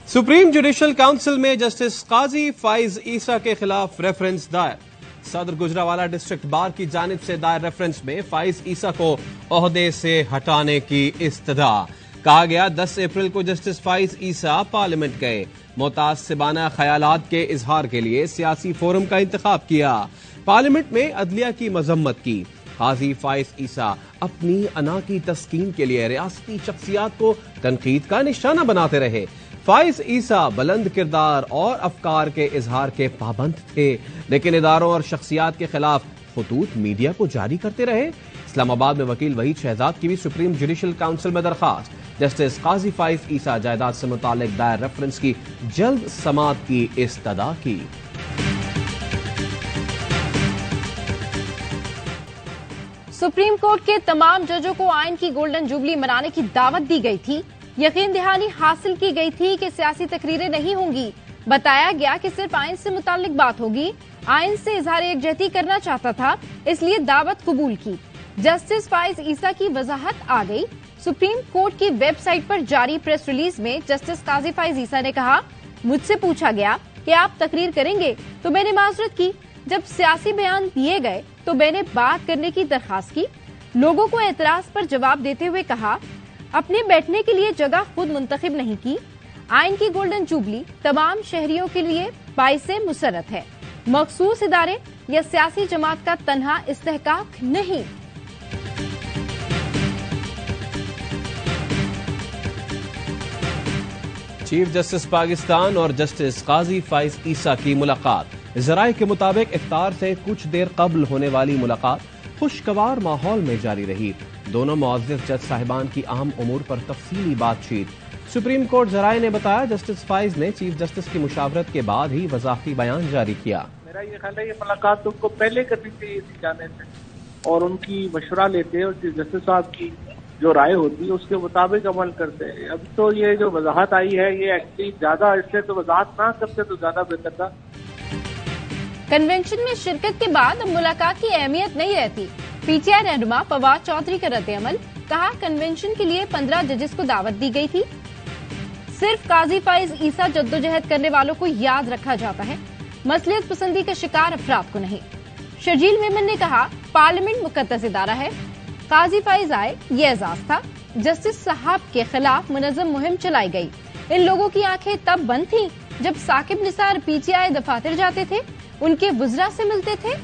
Supreme judicial council में justice काजी फाइज ईसा के खिलाफ रेफरेंस दायर। सदर गुजरावाला डिस्ट्रिक्ट बार की जानिब से दायर रेफरेंस में फाइज ईसा को ओहदे से हटाने की इस्तदा। कहा गया 10 अप्रैल को जस्टिस फाइज ईसा पार्लियामेंट गए, मुतासिबाना ख्यालात के इजहार के लिए सियासी फोरम का इंतखाब किया, पार्लियामेंट में अदलिया की मजम्मत की। काजी फाइज ईसा अपनी अना की तस्कीन के लिए रियासती शख्सियात को तनकीद का निशाना बनाते रहे। फाइज ईसा बुलंद किरदार और अफकार के इजहार के पाबंद थे, लेकिन इदारों और शख्सियात के खिलाफ खतूत मीडिया को जारी करते रहे। इस्लामाबाद में वकील वहीद शहजाद की भी सुप्रीम जुडिशल काउंसिल में दरखास्त। जस्टिस काजी फाइज ईसा जायदाद से मुतालिक दायर रेफरेंस की जल्द समाअत की इस्तदा की। सुप्रीम कोर्ट के तमाम जजों को आइन की गोल्डन जुबली मनाने की दावत दी गई थी। यकीन दहानी हासिल की गई थी कि सियासी तकरीरें नहीं होंगी। बताया गया कि सिर्फ आइन से मुताल्लिक बात होगी। आइन से इजहार यकजहती करना चाहता था, इसलिए दावत कबूल की। जस्टिस फाइज ईसा की वजाहत आ गई। सुप्रीम कोर्ट की वेबसाइट पर जारी प्रेस रिलीज में जस्टिस काजी फाइज ईसा ने कहा, मुझसे पूछा गया कि आप तकरीर करेंगे तो मैंने माजरत की। जब सियासी बयान दिए गए तो मैंने बात करने की दरखास्त की। लोगों को एतराज पर जवाब देते हुए कहा, अपने बैठने के लिए जगह खुद मुंतखब नहीं की। आइन की गोल्डन जुबली तमाम शहरियों के लिए बाइसे मुसरत है, मखसूस इदारे या सियासी जमात का तन्हा इस्तेहकाक नहीं। चीफ जस्टिस पाकिस्तान और जस्टिस काजी फाइज ईसा की मुलाकात। जराये के मुताबिक इफ्तार से कुछ देर कबल होने वाली मुलाकात खुशगवार माहौल में जारी रही। दोनों मुअज़्ज़िज़ जज साहिबान की अहम उमूर पर तफसीली बातचीत। सुप्रीम कोर्ट जराये ने बताया, जस्टिस फाइज ने चीफ जस्टिस की मुशावरत के बाद ही वज़ाहती बयान जारी किया। मेरा ये ख्याल है ये मुलाकात उनको पहले करनी चाहिए थी जाने से, और उनकी मशवरा लेते और चीफ जस्टिस साहब की जो राय होती है उसके मुताबिक अमल करते हैं। अब तो ये जो वजाहत आई है ये एक्चुअली ज्यादा, इससे तो वजाहत ना करते तो ज्यादा बेहतर था। कन्वेंशन में शिरकत के बाद अब मुलाकात की अहमियत नहीं रहती। पीटीआई रहनुमा फवाद चौधरी का रद्द-ए-अमल। कहा, कन्वेंशन के लिए 15 जजेस को दावत दी गई थी। सिर्फ काजी फाइज ईसा जद्दोजहद करने वालों को याद रखा जाता है, मसलियत पसंदी के शिकार अफराद को नहीं। शर्जील मेमन ने कहा, पार्लियामेंट मुकद्दस इदारा है, काजी फाइज आए ये एजाज था। जस्टिस साहब के खिलाफ मुनज़्ज़म मुहिम चलाई गई। इन लोगों की आंखें तब बंद थीं जब साकिब निसार पीटीआई दफातर जाते थे, उनके वुज़रा से मिलते थे।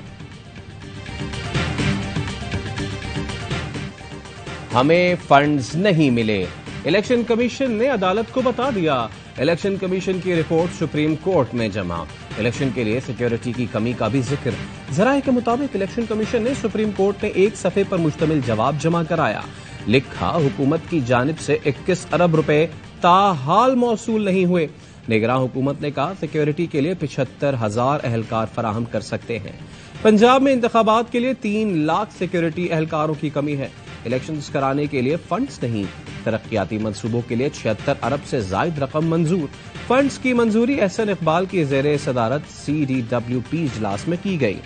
हमें फंड्स नहीं मिले, इलेक्शन कमीशन ने अदालत को बता दिया। इलेक्शन कमीशन की रिपोर्ट सुप्रीम कोर्ट में जमा। इलेक्शन के लिए सिक्योरिटी की कमी का भी जिक्र। जराये के मुताबिक इलेक्शन कमीशन ने सुप्रीम कोर्ट में एक सफ़े पर मुश्तमिल जवाब जमा कराया। लिखा, हुकूमत की जानिब से 21 अरब रुपए ताहाल मौसूल नहीं हुए। निगरान हुकूमत ने कहा, सिक्योरिटी के लिए 75,000 एहलकार फराहम कर सकते हैं। पंजाब में इंतखाबात के लिए 3 लाख सिक्योरिटी एहलकारों की कमी है। इलेक्शंस कराने के लिए फंड्स नहीं। तरक्याती मंसूबों के लिए 76 अरब से जायद रकम मंजूर। फंड्स की मंजूरी एहसन इकबाल की ज़ेरे सदारत CDWP इजलास में की गई।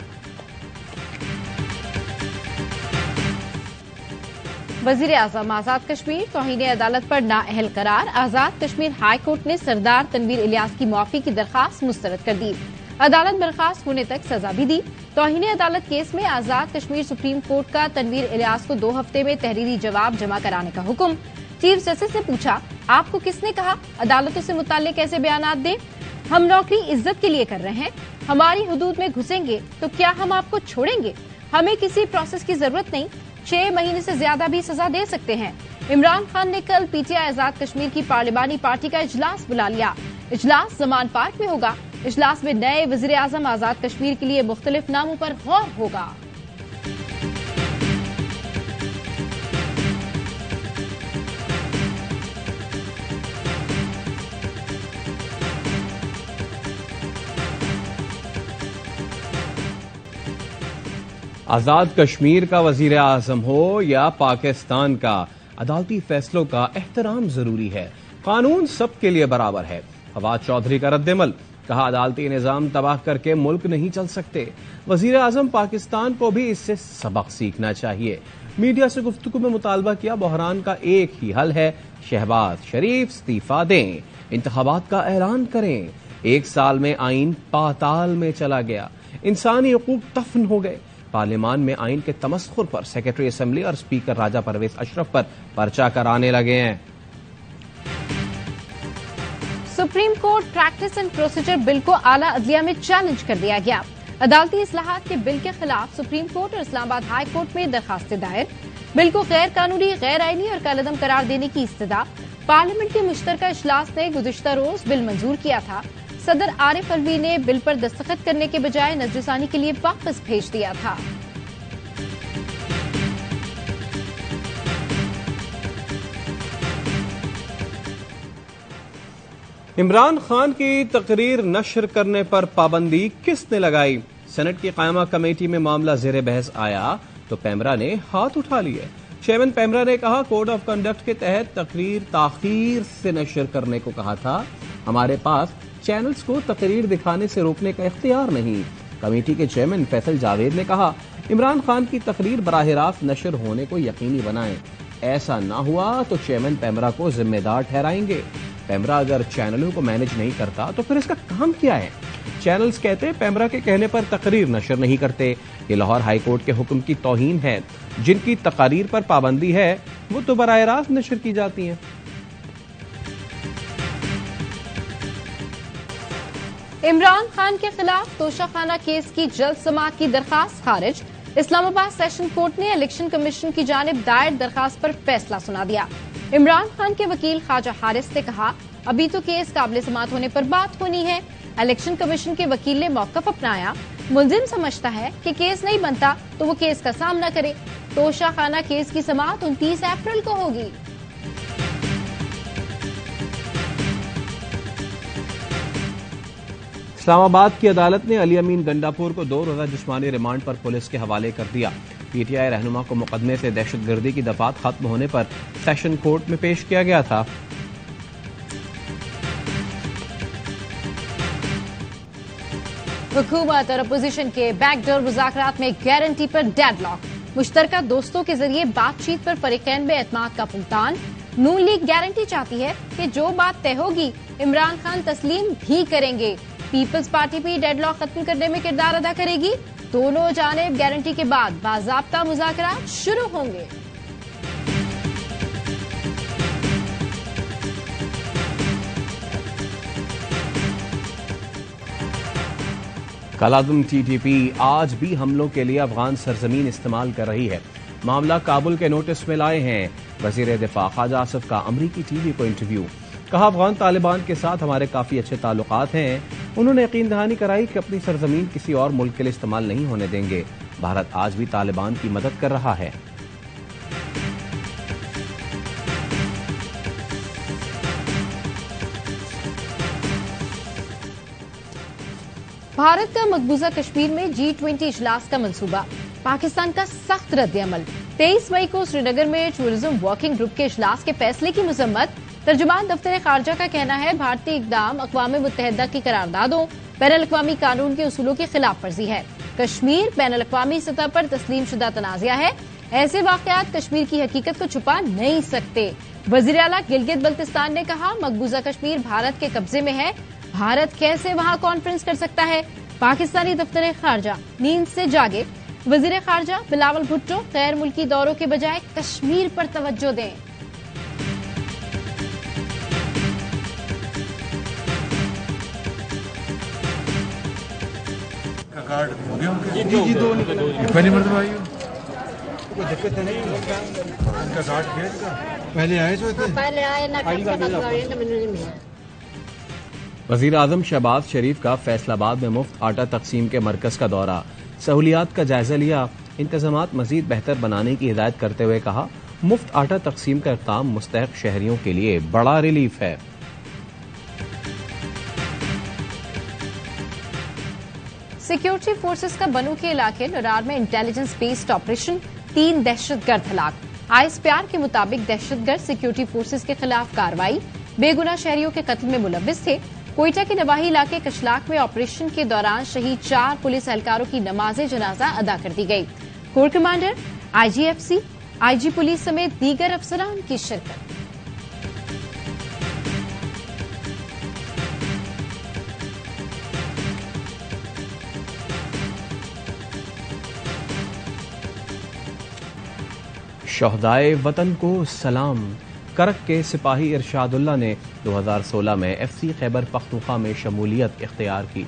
वजीर आजम आजाद कश्मीर तौहीन अदालत पर नाअहल करार। आजाद कश्मीर हाई कोर्ट ने सरदार तनवीर इलियास की मुआफी की दरखास्त मुस्तरद कर दी। अदालत बर्खास्त होने तक सजा भी दी। तौहीन अदालत केस में आजाद कश्मीर सुप्रीम कोर्ट का तनवीर इलियास को 2 हफ्ते में तहरीरी जवाब जमा कराने का हुक्म। चीफ जस्टिस ने पूछा, आपको किसने कहा अदालतों से मुताल्लिक कैसे बयानात दें? हम नौकरी इज्जत के लिए कर रहे हैं। हमारी हुदूद में घुसेंगे तो क्या हम आपको छोड़ेंगे? हमें किसी प्रोसेस की जरूरत नहीं। 6 महीने से ज्यादा भी सजा दे सकते हैं। इमरान खान ने कल पीटीआई आजाद कश्मीर की पार्लिमानी पार्टी का इजलास बुला लिया। इजलास जमान पार्क में होगा। इजलास में नए वजीर आजम आजाद कश्मीर के लिए मुख्तलिफ नामों पर गौर होगा। आजाद कश्मीर का वजीर आजम हो या पाकिस्तान का, अदालती फैसलों का एहतराम जरूरी है। कानून सबके लिए बराबर है। फवाद चौधरी का रद्द-ए-अमल। कहा, अदालती निजाम तबाह करके मुल्क नहीं चल सकते। वजीर आजम पाकिस्तान को भी इससे सबक सीखना चाहिए। میڈیا سے گفتگو میں مطالبہ کیا بحران کا ایک ہی حل ہے، شہباز شریف استعفی دیں، انتخابات کا اعلان کریں۔ 1 سال میں آئین پاتال میں چلا گیا، انسانی حقوق دفن ہو گئے۔ پارلیمان میں آئین کے تمسخر پر سیکرٹری اسمبلی اور اسپیکر راجہ پرویز اشرف پر پرچہ کرانے لگے ہیں۔ Supreme court practice and procedure bill کو اعلیٰ عدلیہ میں چیلنج کر دیا گیا۔ عدالتی اصلاحات کے بل کے خلاف سپریم کورٹ اور اسلام آباد ہائی کورٹ میں درخواستیں دائر۔ بل کو غیر قانونی، غیر آئینی اور کالعدم قرار دینے کی استدعا۔ پارلیمنٹ کے مشترکہ اجلاس نے گزشتہ روز بل منظور کیا تھا۔ صدر عارف الوی نے بل پر دستخط کرنے کے بجائے نظر ثانی کے لیے واپس بھیج دیا تھا۔ عمران خان کی تقریر نشر کرنے پر پابندی کس نے لگائی؟ سینٹ کی قائمہ کمیٹی میں معاملہ زیر بحث آیا تو پیمرا نے ہاتھ اٹھا لیے۔ چیئرمین پیمرا نے کہا کوڈ آف کنڈکٹ کے تحت تقریر تاخیر سے نشر کرنے کو کہا تھا، ہمارے پاس چینلز کو تقریر دکھانے سے روکنے کا اختیار نہیں۔ کمیٹی کے چیئرمین فیصل جاوید نے کہا عمران خان کی تقریر براہ راست نشر ہونے کو یقینی بنائیں، ایسا نہ ہوا تو چیئرمین پیمرا کو ذمہ دار ٹھہرائیں گے۔ پیمرا اگر چینلوں کو مینج نہیں کرتا تو پھر اس کا کام کیا ہے؟ چینلز کہتے پیمرا کے کہنے پر تقریر نشر نہیں کرتے، یہ لاہور ہائی کورٹ کے حکم کی توہین ہے۔ جن کی تقاریر پر پابندی ہے وہ تو براہ راست نشر کی جاتی ہیں۔ عمران خان کے خلاف توشہ خانہ کیس کی جلد سماعت کی درخواست خارج۔ اسلام آباد سیشن کورٹ نے الیکشن کمیشن کی جانب دائر درخواست پر فیصلہ سنا دیا۔ عمران خان کے وکیل خواجہ حارث نے کہا ابھی تو کیس قابل سماعت ہونے پر بات ہونی ہے۔ الیکشن کمیشن کے وکیل نے موقف اپنایا، ملزم سمجھتا ہے کہ کیس نہیں بنتا تو وہ کیس کا سامنا کرے۔ توشہ خانہ کیس کی سماعت 29 اپریل کو ہوگی۔ اسلام آباد کی عدالت نے علی امین گنڈاپور کو 2 روزہ جسمانی ریمانڈ پر پولیس کے حوالے کر دیا۔ پی ٹی آئی رہنما کو مقدمے سے دہشت گردی کی دفعات ختم ہونے پر سیشن کورٹ میں پیش کیا گیا تھا۔ حکومت اور اپوزیشن کے بیک ڈور مذاکرات میں گارنٹی پر ڈیڈ لاک۔ مشترکہ دوستوں کے ذریعے بات چیت پر فریقین میں اعتماد کا فقدان۔ نون لیگ گارنٹی چاہتی ہے کہ جو بات طے ہوگی عمران خان تسلیم بھی کریں گے۔ پیپلز پارٹی بھی ڈیڈ لاک ختم کرنے میں کردار ادا کرے گی۔ دونوں جانب گارنٹی کے بعد باضابطہ مذاکرات شروع ہوں گے۔ کالعدم ٹی ٹی پی آج بھی حملوں کے لیے افغان سرزمین استعمال کر رہی ہے۔ معاملہ کابل کے نوٹس میں لائے ہیں وزیر دفاع خواجہ آصف کا امریکی ٹی وی کو انٹرویو۔ کہا افغان طالبان کے ساتھ ہمارے کافی اچھے تعلقات ہیں، انہوں نے یقین دہانی کرائی کہ اپنی سرزمین کسی اور ملک کے لیے استعمال نہیں ہونے دیں گے۔ بھارت آج بھی طالبان کی مدد کر رہا ہے۔ بھارت کا مقبوضہ کشمیر میں G20 اجلاس کا منصوبہ، پاکستان کا سخت رد عمل۔ 23 مئی کو سری نگر میں ٹورزم ورکنگ گروپ کے اجلاس کے فیصلے کی مذمت۔ ترجمان دفتر خارجہ کا کہنا ہے بھارتی اقدام اقوام متحدہ کی قراردادوں، بین الاقوامی قانون کے اصولوں کی خلاف ورزی ہے۔ کشمیر بین الاقوامی سطح پر تسلیم شدہ تنازعہ ہے، ایسے واقعات کشمیر کی حقیقت کو چھپا نہیں سکتے۔ وزیر اعلیٰ گلگت بلتستان نے کہا مقبوضہ کشمیر بھارت کے قبضے میں ہے، بھارت کیسے وہاں کانفرنس کر سکتا ہے؟ پاکستانی دفتر خارجہ نیند سے جاگے، وزیر خارجہ بلاول بھٹو غیر ملکی دوروں کے بجائے کشمیر پر توجہ دیں۔ کارڈ ہو گیا جی دو پہلی مرتبہ آئی ہو کوئی دقت نہیں ان کا کارڈ بھیج کا پہلے آئے جو تھے پہلے آئے نہ ملا۔ وزیر اعظم شہباز شریف کا فیصل آباد میں مفت آٹا تقسیم کے مرکز کا دورہ، سہولیات کا جائزہ لیا، انتظامات مزید بہتر بنانے کی ہدایت کرتے ہوئے کہا مفت آٹا تقسیم کا اقدام مستحق شہریوں کے لیے بڑا ریلیف ہے۔ سیکیورٹی فورسز کا بنو کے علاقے نرار میں انٹیلیجنس بیسڈ آپریشن، 3 دہشت گرد ہلاک۔ آئس پیار کے مطابق دہشت گرد سیکیورٹی فورسز کے خلاف کارروائی، بے گناہ شہریوں کے قتل میں ملوث تھے۔ کوئٹہ کے نواحی علاقے کشلاک میں آپریشن کے دوران شہید 4 پولیس اہلکاروں کی نماز جنازہ ادا کر دی گئی۔ Corps commander, IGFC، IG police समेत दीगर अफसरान की शिरकत। शहदाए वतन को सलाम। करक के सिपाही इरशादुल्लाह ने 2016 में एफसी खैबर पख्तूनख्वा में शमूलियत इख्तियार की।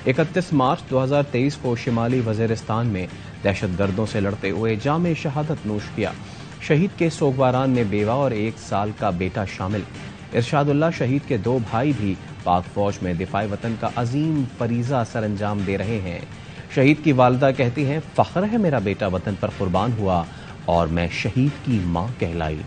31 मार्च 2023 को शिमाली वज़ीरिस्तान में दहशतगर्दों से लड़ते हुए जामे शहादत नोश किया। शहीद के सोगवारान में बेवा और 1 साल का बेटा शामिल। इरशादुल्लाह शहीद के 2 भाई भी पाक फौज में दिफाए वतन का अजीम फरीजा सरअंजाम दे रहे हैं। शहीद की वालिदा कहती हैं, फख्र है मेरा बेटा वतन पर कुर्बान हुआ और मैं शहीद की मां कहलाई।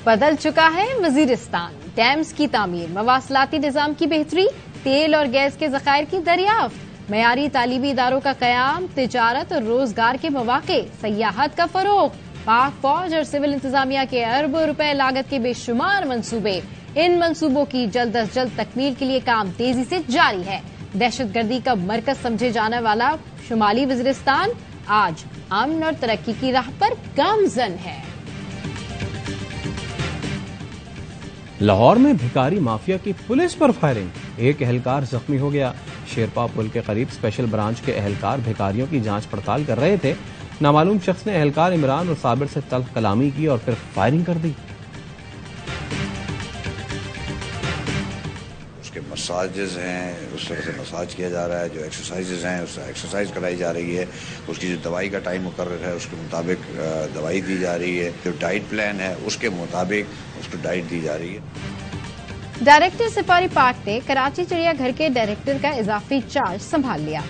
बदल चुका है वजीरिस्तान। डैम्स की तामीर, मवासलाती निजाम की बेहतरी, तेल और गैस के जखायर की दरियाफ्त, मयारी तालीमी इदारों का कयाम, तिजारत और रोजगार के मौके, सयाहत का फरोग, पाक फौज और सिविल इंतजामिया के अरबों रुपए लागत के बेशुमार मंसूबे। इन मंसूबों की जल्द अज जल्द तकमील के लिए काम तेजी से जारी है। दहशतगर्दी का मरकज समझे जाने वाला शुमाली वज़ीरिस्तान आज अमन और तरक्की की राह पर गामजन है। लाहौर में भिखारी माफिया की पुलिस पर फायरिंग, एक एहलकार जख्मी हो गया। शेरपा पुल के करीब स्पेशल ब्रांच के एहलकार भिखारियों की जांच पड़ताल कर रहे थे। नामालूम शख्स ने एहलकार इमरान और साबिर से तल्ख कलामी की और फिर फायरिंग कर दी। उसके मसाजेस हैं, उस तरह से मसाज किया जा रहा है। जो एक्सरसाइजेज हैं, उस एक्सरसाइज कराई जा रही है। उसकी जो दवाई का टाइम मुकर्रर है उसके मुताबिक दवाई दी जा रही है। जो डाइट प्लान है उसके मुताबिक उसको डाइट दी जा रही है। डायरेक्टर सफारी पार्क ने कराची चिड़ियाघर के डायरेक्टर का इजाफी चार्ज संभाल लिया।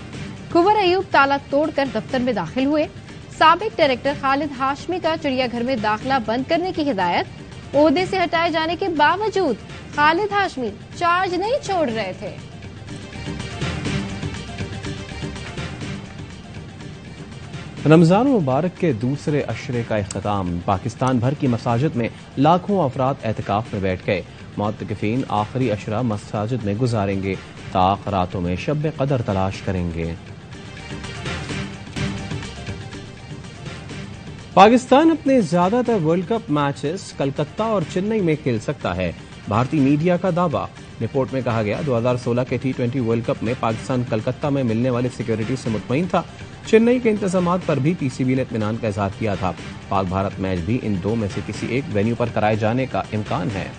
कुंवर अयूब ताला तोड़कर दफ्तर में दाखिल हुए। साबिक डायरेक्टर खालिद हाशमी का चिड़ियाघर में दाखिला बंद करने की हिदायत। ओहदे से हटाए जाने के बावजूद खालिद हाशमी चार्ज नहीं छोड़ रहे थे। रमजान मुबारक के दूसरे अशरे का इख्तिताम। पाकिस्तान भर की मसाजिद में लाखों अफराद एहतिकाफ में बैठ गए। मुअत्तकिफीन आखिरी अशरा मसाजिद में गुजारेंगे, ताक रातों में शब कदर तलाश करेंगे। पाकिस्तान अपने ज्यादातर वर्ल्ड कप मैचेस कलकत्ता और चेन्नई में खेल सकता है, भारतीय मीडिया का दावा। रिपोर्ट में कहा गया 2016 के T20 वर्ल्ड कप में पाकिस्तान कलकत्ता में मिलने वाली सिक्योरिटी से मुतमईन था। चेन्नई के इंतजामात पर भी पीसीबी ने इत्मीनान का इजहार किया था। पाक भारत मैच भी इन दो में से किसी एक वेन्यू पर कराए जाने का इम्कान है।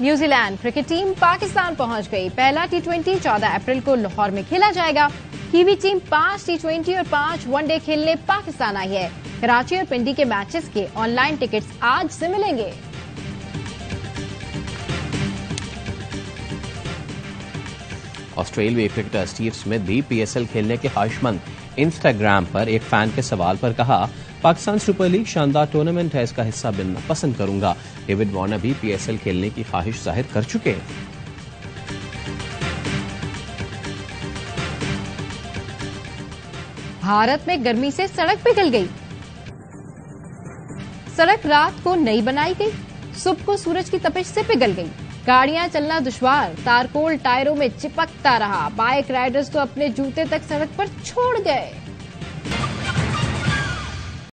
न्यूजीलैंड क्रिकेट टीम पाकिस्तान पहुंच गई। पहला T20 14 अप्रैल को लाहौर में खेला जाएगा। कीवी टीम 5 T20 और 5 वनडे खेलने पाकिस्तान आई है। कराची और पिंडी के मैचेस के ऑनलाइन टिकट्स आज से मिलेंगे। ऑस्ट्रेलियाई क्रिकेटर स्टीव स्मिथ भी PSL खेलने के ख्वाहिशमंद। इंस्टाग्राम पर एक फैन के सवाल पर कहा, पाकिस्तान सुपर लीग शानदार टूर्नामेंट है, इसका हिस्सा बनना पसंद करूंगा। डेविड वार्नर भी PSL खेलने की ख्वाहिश जाहिर कर चुके हैं। भारत में गर्मी से सड़क पिघल गई। सड़क रात को नई बनाई गई, सुबह को सूरज की तपिश से पिघल गई। गाड़ियां चलना दुश्वार, तारकोल टायरों में चिपकता रहा। बाइक राइडर्स तो अपने जूते तक सड़क पर छोड़ गए।